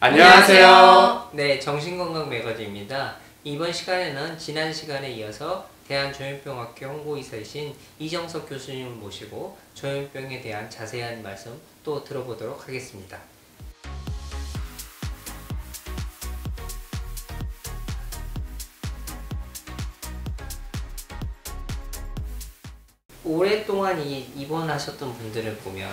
안녕하세요. 네, 정신건강 매거진입니다. 이번 시간에는 지난 시간에 이어서 대한조현병학회 홍보이사이신 이정석 교수님을 모시고 조현병에 대한 자세한 말씀 또 들어보도록 하겠습니다. 오랫동안 입원하셨던 분들을 보면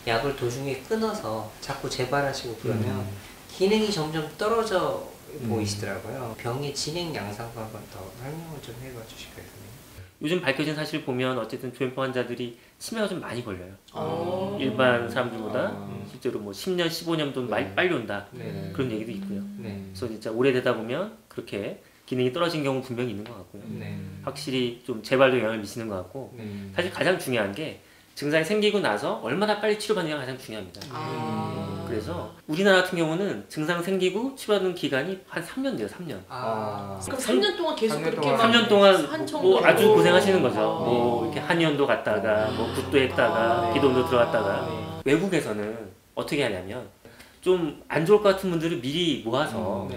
약을 도중에 끊어서 자꾸 재발하시고 그러면 기능이 점점 떨어져 보이시더라고요. 병의 진행 양상과 한번 더 설명을 좀 해봐 주실까요? 요즘 밝혀진 사실 보면 어쨌든 조현병 환자들이 치매가 좀 많이 걸려요. 일반 사람들보다 실제로 뭐 10년, 15년도 빨리 온다. 그런 얘기도 있고요. 그래서 진짜 오래되다 보면 그렇게 기능이 떨어진 경우 분명히 있는 것 같고요. 확실히 좀 재발도 영향을 미치는 것 같고 사실 가장 중요한 게 증상이 생기고 나서 얼마나 빨리 치료받느냐가 가장 중요합니다. 그래서 우리나라 같은 경우는 증상 생기고 치료받는 기간이 한 3년 돼요. 3년. 그럼 3년 동안 계속 그렇게 3년 동안 뭐 아주 고생하시는 거죠. 뭐 이렇게 한의원도 갔다가 뭐 굿도 했다가 기도원도 들어갔다가 외국에서는 어떻게 하냐면 좀 안 좋을 것 같은 분들을 미리 모아서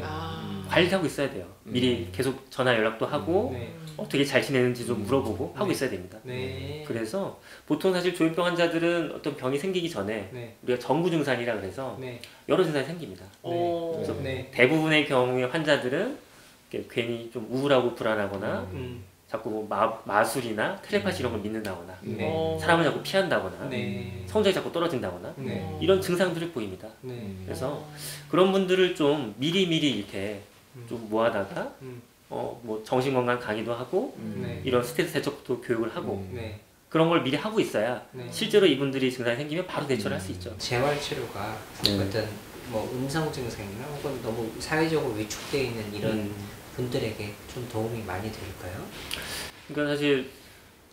관리하고 있어야 돼요. 미리 계속 전화 연락도 하고 어떻게 잘 지내는지 좀 물어보고 하고 있어야 됩니다. 그래서 보통 사실 조현병 환자들은 어떤 병이 생기기 전에 우리가 정구 증상이라 그래서 여러 증상이 생깁니다. 그래서 대부분의 경우의 환자들은 괜히 좀 우울하고 불안하거나 자꾸 뭐 마술이나 텔레파시 이런 걸 믿는다거나 사람을 자꾸 피한다거나 성적이 자꾸 떨어진다거나 이런 증상들을 보입니다. 그래서 그런 분들을 좀 미리미리 이렇게 좀 모아다가 뭐 정신건강 강의도 하고 이런 스트레스 대처도 교육을 하고 그런 걸 미리 하고 있어야 실제로 이분들이 증상이 생기면 바로 대처를 할 수 있죠. 재활치료가 어떤 뭐 음성 증상이나 혹은 너무 사회적으로 위축되어 있는 이런 분들에게 좀 도움이 많이 될까요? 그러니까 사실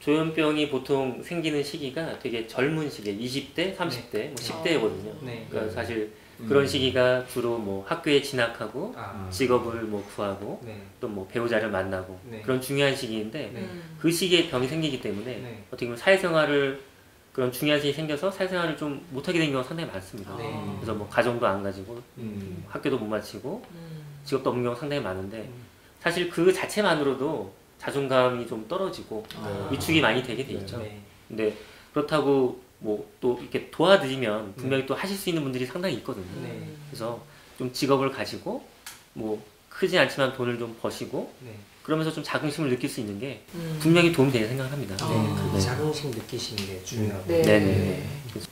조현병이 보통 생기는 시기가 되게 젊은 시기에 20대, 30대, 뭐 10대거든요. 그러니까 사실 그런 시기가 주로 뭐 학교에 진학하고 직업을 뭐 구하고 또 뭐 배우자를 만나고 그런 중요한 시기인데 그 시기에 병이 생기기 때문에 어떻게 보면 사회생활을 그런 중요한 시기에 생겨서 사회생활을 좀 못하게 된 경우가 상당히 많습니다. 그래서 뭐 가정도 안 가지고 학교도 못 마치고 직업도 없는 경우가 상당히 많은데 사실 그 자체만으로도 자존감이 좀 떨어지고 위축이 많이 되게 돼 있죠. 근데 그렇다고 뭐 또 이렇게 도와드리면 분명히 또 하실 수 있는 분들이 상당히 있거든요. 그래서 좀 직업을 가지고 뭐 크지 않지만 돈을 좀 버시고 그러면서 좀 자긍심을 느낄 수 있는 게 분명히 도움이 되는 생각을 합니다. 그 자긍심 느끼시는 게 중요하고.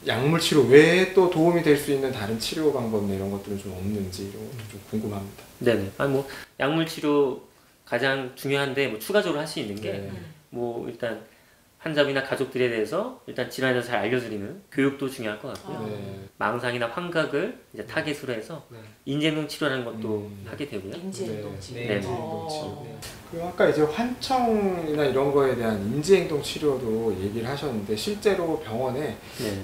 약물 치료 외에 또 도움이 될 수 있는 다른 치료 방법 이런 것들은 좀 없는지 이런 것도 좀 궁금합니다. 네네. 아니 뭐 약물 치료 가장 중요한데 뭐 추가적으로 할 수 있는 게 뭐 일단 환자분이나 가족들에 대해서 일단 질환에 대해서 잘 알려드리는 교육도 중요할 것 같고요. 망상이나 환각을 이제 타겟으로 해서 인지행동 치료라는 것도 하게 되고요. 인지행동 치료. 인지행동 치료. 그리고 아까 이제 환청이나 이런 거에 대한 인지행동 치료도 얘기를 하셨는데 실제로 병원에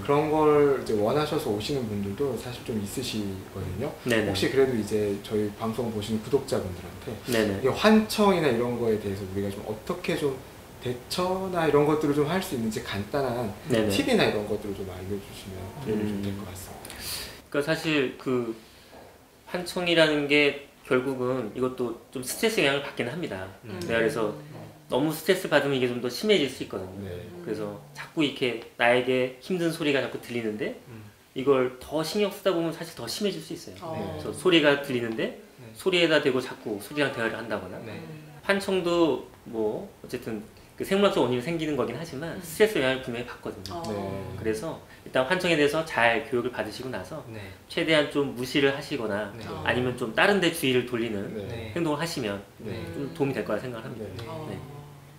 그런 걸 이제 원하셔서 오시는 분들도 사실 좀 있으시거든요. 혹시 그래도 이제 저희 방송 보시는 구독자분들한테 이 환청이나 이런 거에 대해서 우리가 좀 어떻게 좀 대처나 이런 것들을 좀 할 수 있는지 간단한 팁이나 이런 것들을 좀 알려주시면 도움이 좀 될 것 같습니다. 그러니까 사실 그 환청이라는 게 결국은 이것도 좀 스트레스 영향을 받기는 합니다. 그래서 너무 스트레스 받으면 이게 좀 더 심해질 수 있거든요. 그래서 자꾸 이렇게 나에게 힘든 소리가 자꾸 들리는데 이걸 더 신경 쓰다 보면 사실 더 심해질 수 있어요. 그래서 소리가 들리는데 소리에다 대고 자꾸 소리랑 대화를 한다거나 환청도 뭐 어쨌든 그 생물학적 원인이 생기는 거긴 하지만 스트레스 영향을 분명히 받거든요. 그래서 일단 환청에 대해서 잘 교육을 받으시고 나서 최대한 좀 무시를 하시거나 아니면 좀 다른 데 주의를 돌리는 행동을 하시면 좀 도움이 될 거라 생각을 합니다.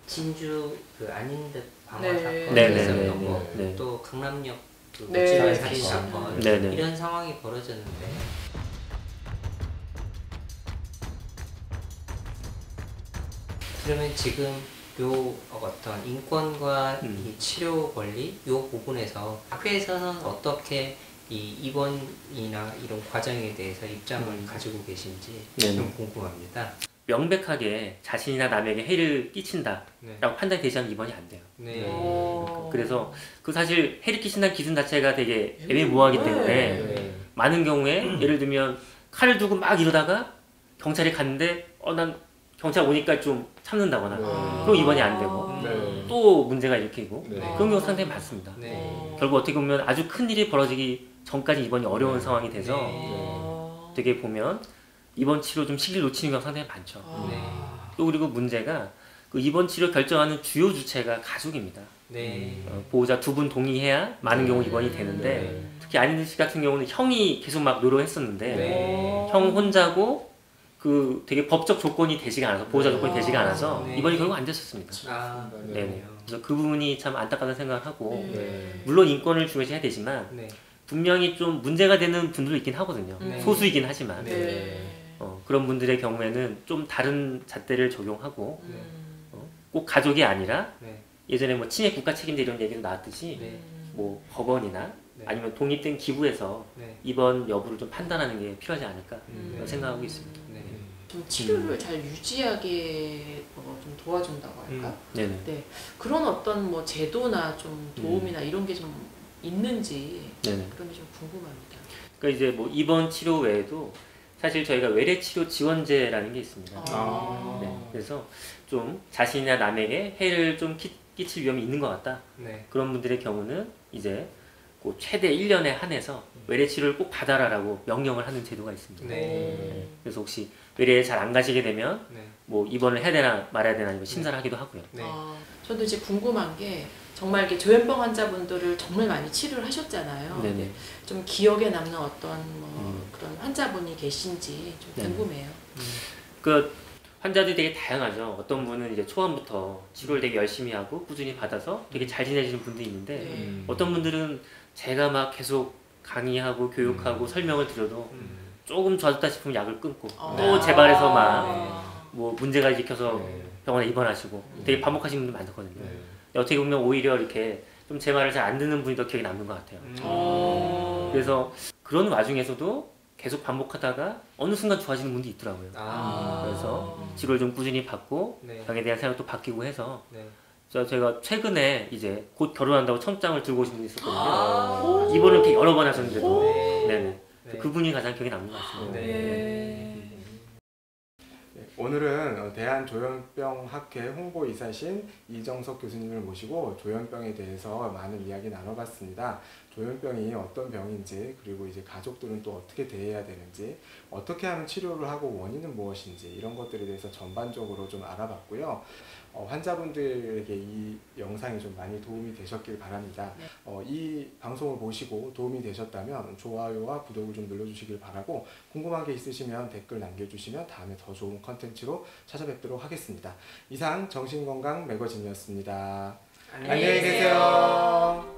진주 그 아닌 듯 방화 네. 사건이 있었던 거, 또 강남역 그 묵지마을 살인 사건 이런 상황이 벌어졌는데 그러면 지금 요 어떤 인권과 이 치료 권리 요 부분에서 학회에서는 어떻게 이 입원이나 이런 과정에 대해서 입장을 가지고 계신지 좀 궁금합니다. 명백하게 자신이나 남에게 해를 끼친다라고 판단이 되지 않으면 입원이 안 돼요. 그래서 그 사실 해를 끼친다는 기준 자체가 되게 애매모호하기 때문에 많은 경우에 예를 들면 칼을 두고 막 이러다가 경찰이 갔는데 난 경찰 오니까 좀 참는다거나 그럼 입원이 안 되고 또 문제가 일으키고 그런 경우 상당히 많습니다. 결국 어떻게 보면 아주 큰 일이 벌어지기 전까지 입원이 어려운 상황이 돼서 되게 보면 입원 치료 좀 시기를 놓치는 경우가 상당히 많죠. 또 그리고 문제가 그 입원 치료 결정하는 주요 주체가 가족입니다. 보호자 2분 동의해야 많은 경우 입원이 되는데 특히 안인근 씨 같은 경우는 형이 계속 막 노력했었는데 형 혼자고 그 되게 법적 조건이 되지가 않아서 보호자 조건이 되지가 않아서 입원이 결국 안 됐었습니다. 그래서 그 부분이 참 안타깝다는 생각을 하고 물론 인권을 중요시해야 되지만 분명히 좀 문제가 되는 분들도 있긴 하거든요. 소수이긴 하지만 그런 분들의 경우에는 좀 다른 잣대를 적용하고 꼭 가족이 아니라 예전에 뭐 친해 국가 책임자 이런 얘기도 나왔듯이 뭐 법원이나 아니면 독립된 기구에서 입원 여부를 좀 판단하는 게 필요하지 않을까 생각하고 있습니다. 좀 치료를 잘 유지하게 좀 도와준다고 할까? 네. 그런 어떤 뭐 제도나 좀 도움이나 이런 게 좀 있는지 그런 게 좀 궁금합니다. 그러니까 이제 뭐 입원 치료 외에도 사실 저희가 외래 치료 지원제라는 게 있습니다. 그래서 좀 자신이나 남에게 해를 좀 끼칠 위험이 있는 것 같다. 그런 분들의 경우는 이제 그 최대 1년에 한해서 외래 치료를 꼭 받아라라고 명령을 하는 제도가 있습니다. 그래서 혹시 외래에 잘 안 가시게 되면 뭐 입원을 해야 되나 말아야 되나 이거 심사를 하기도 하고요. 저도 이제 궁금한 게 정말 이렇게 조현병 환자분들을 정말 많이 치료를 하셨잖아요. 좀 기억에 남는 어떤 뭐 그런 환자분이 계신지 좀 궁금해요. 그 환자들이 되게 다양하죠. 어떤 분은 이제 초반부터 치료를 되게 열심히 하고 꾸준히 받아서 되게 잘 지내시는 분들이 있는데 어떤 분들은 제가 막 계속 강의하고 교육하고 설명을 드려도 조금 좋아졌다 싶으면 약을 끊고 또 재발해서 막 뭐 문제가 일으켜서 병원에 입원하시고 되게 반복하시는 분들 많거든요. 어떻게 보면 오히려 이렇게 좀 제 말을 잘 안 듣는 분이 더 기억에 남는 것 같아요. 그래서 그런 와중에서도 계속 반복하다가 어느 순간 좋아지는 분도 있더라고요. 그래서 치료를 좀 꾸준히 받고 병에 대한 생각도 바뀌고 해서 제가 최근에 이제 곧 결혼한다고 청장을 들고 오신 분이 있었거든요. 입원을 이렇게 여러 번 하셨는데도 그분이 가장 기억에 남는 것 같습니다. 오늘은 대한조현병학회 홍보이사신 이정석 교수님을 모시고 조현병에 대해서 많은 이야기 나눠봤습니다. 조현병이 어떤 병인지, 그리고 이제 가족들은 또 어떻게 대해야 되는지, 어떻게 하면 치료를 하고 원인은 무엇인지 이런 것들에 대해서 전반적으로 좀 알아봤고요. 환자분들에게 이 영상이 좀 많이 도움이 되셨길 바랍니다. 이 방송을 보시고 도움이 되셨다면 좋아요와 구독을 좀 눌러주시길 바라고, 궁금한 게 있으시면 댓글 남겨주시면 다음에 더 좋은 컨텐츠로 찾아뵙도록 하겠습니다. 이상 정신건강 매거진이었습니다. 안녕히 계세요.